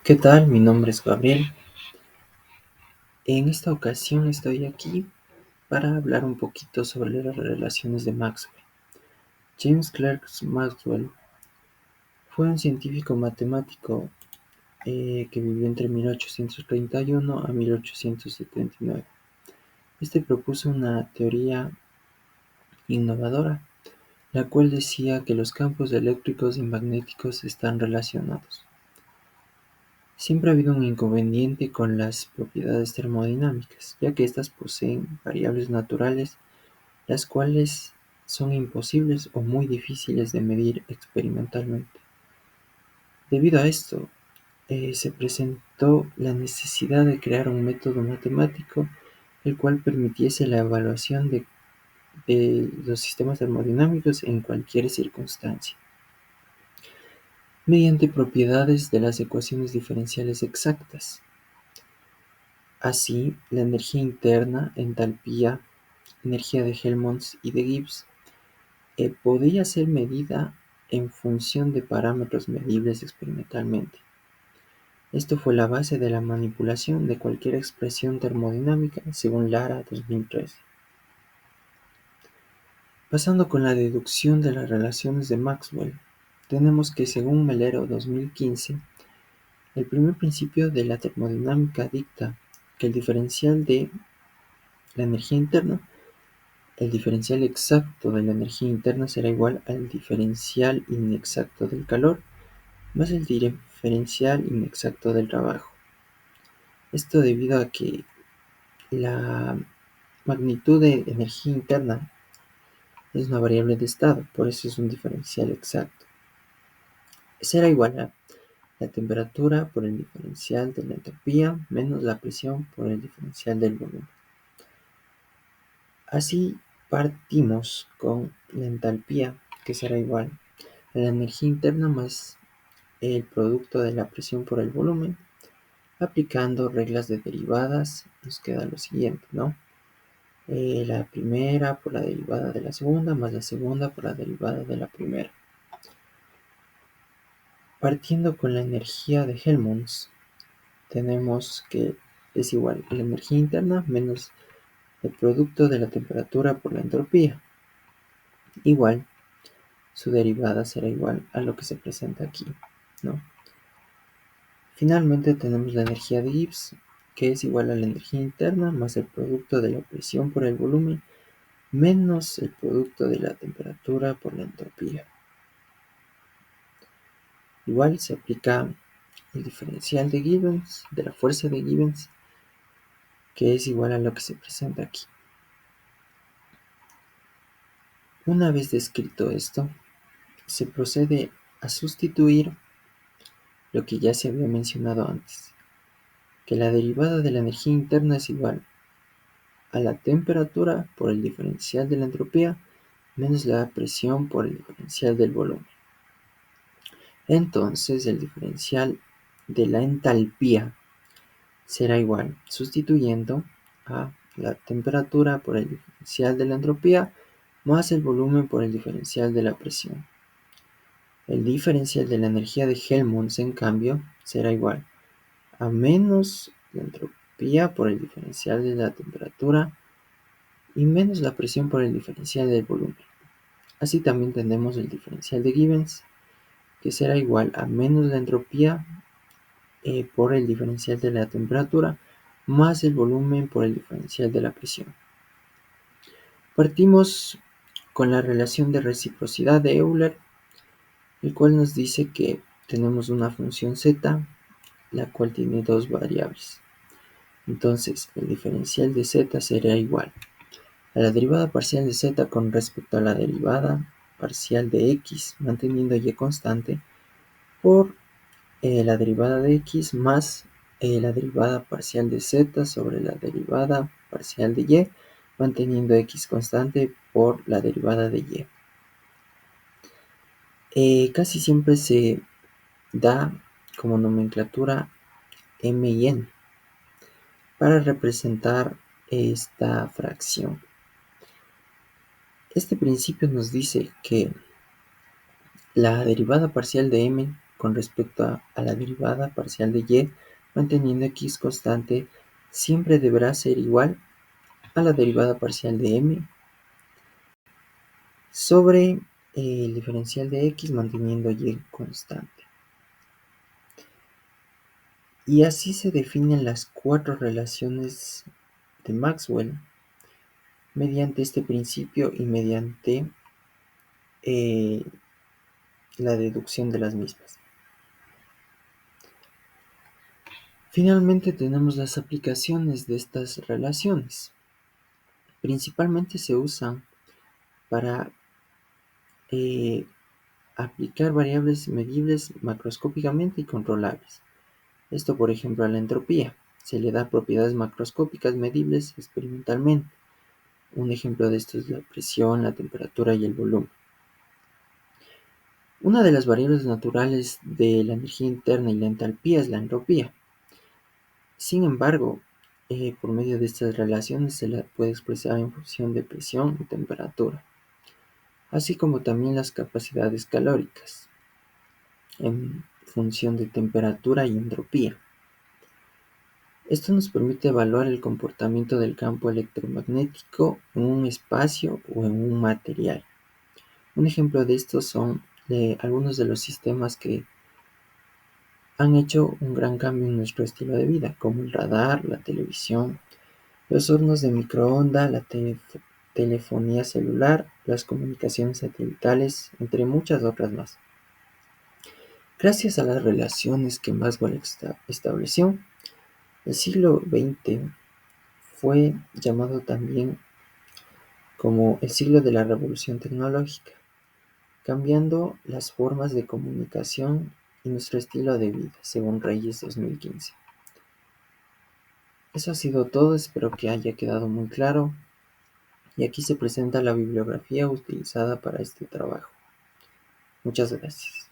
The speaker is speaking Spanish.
¿Qué tal? Mi nombre es Gabriel. En esta ocasión estoy aquí para hablar un poquito sobre las relaciones de Maxwell. James Clerk Maxwell fue un científico matemático que vivió entre 1831 a 1879. Este propuso una teoría innovadora, la cual decía que los campos eléctricos y magnéticos están relacionados. Siempre ha habido un inconveniente con las propiedades termodinámicas, ya que éstas poseen variables naturales, las cuales son imposibles o muy difíciles de medir experimentalmente. Debido a esto, se presentó la necesidad de crear un método matemático el cual permitiese la evaluación de los sistemas termodinámicos en cualquier circunstancia, mediante propiedades de las ecuaciones diferenciales exactas. Así, la energía interna, entalpía, energía de Helmholtz y de Gibbs podía ser medida en función de parámetros medibles experimentalmente. Esto fue la base de la manipulación de cualquier expresión termodinámica según Lara 2013. Pasando con la deducción de las relaciones de Maxwell, tenemos que según Melero 2015, el primer principio de la termodinámica dicta que el diferencial de la energía interna. El diferencial exacto de la energía interna será igual al diferencial inexacto del calor más el diferencial inexacto del trabajo. Esto debido a que la magnitud de energía interna es una variable de estado, por eso es un diferencial exacto. Será igual a la temperatura por el diferencial de la entropía menos la presión por el diferencial del volumen. Así partimos con la entalpía, que será igual a la energía interna más el producto de la presión por el volumen. Aplicando reglas de derivadas, nos queda lo siguiente, ¿no? La primera por la derivada de la segunda, más la segunda por la derivada de la primera. Partiendo con la energía de Helmholtz, tenemos que es igual a la energía interna menos el producto de la temperatura por la entropía. Igual, su derivada será igual a lo que se presenta aquí, ¿no? Finalmente tenemos la energía de Gibbs, que es igual a la energía interna más el producto de la presión por el volumen menos el producto de la temperatura por la entropía. Igual se aplica el diferencial de Gibbs, de la fuerza de Gibbs, que es igual a lo que se presenta aquí. Una vez descrito esto, se procede a sustituir lo que ya se había mencionado antes, que la derivada de la energía interna es igual a la temperatura por el diferencial de la entropía menos la presión por el diferencial del volumen. Entonces el diferencial de la entalpía será igual, sustituyendo a la temperatura por el diferencial de la entropía más el volumen por el diferencial de la presión. El diferencial de la energía de Helmholtz, en cambio, será igual a menos la entropía por el diferencial de la temperatura y menos la presión por el diferencial del volumen. Así también tenemos el diferencial de Gibbs, que será igual a menos la entropía por el diferencial de la temperatura más el volumen por el diferencial de la presión. Partimos con la relación de reciprocidad de Euler, el cual nos dice que tenemos una función z, la cual tiene dos variables. Entonces, el diferencial de z será igual a la derivada parcial de z con respecto a la derivada parcial de x, manteniendo y constante, por la derivada de x más la derivada parcial de z sobre la derivada parcial de y, manteniendo x constante por la derivada de y. Casi siempre se da como nomenclatura m y n para representar esta fracción. Este principio nos dice que la derivada parcial de m con respecto a la derivada parcial de y, manteniendo x constante, siempre deberá ser igual a la derivada parcial de m sobre el diferencial de x manteniendo y constante. Y así se definen las cuatro relaciones de Maxwell mediante este principio y mediante eh, la deducción de las mismas. Finalmente tenemos las aplicaciones de estas relaciones. Principalmente se usan para aplicar variables medibles macroscópicamente y controlables. Esto, por ejemplo, a la entropía. Se le da propiedades macroscópicas medibles experimentalmente. Un ejemplo de esto es la presión, la temperatura y el volumen. Una de las variables naturales de la energía interna y la entalpía es la entropía. Sin embargo, por medio de estas relaciones se la puede expresar en función de presión y temperatura, así como también las capacidades calóricas, en función de temperatura y entropía. Esto nos permite evaluar el comportamiento del campo electromagnético en un espacio o en un material. Un ejemplo de esto son algunos de los sistemas que han hecho un gran cambio en nuestro estilo de vida, como el radar, la televisión, los hornos de microondas, la telefonía celular, las comunicaciones satelitales, entre muchas otras más. Gracias a las relaciones que Maxwell estableció, el siglo XX fue llamado también como el siglo de la revolución tecnológica, cambiando las formas de comunicación y nuestro estilo de vida, según Reyes 2015. Eso ha sido todo, espero que haya quedado muy claro. Y aquí se presenta la bibliografía utilizada para este trabajo. Muchas gracias.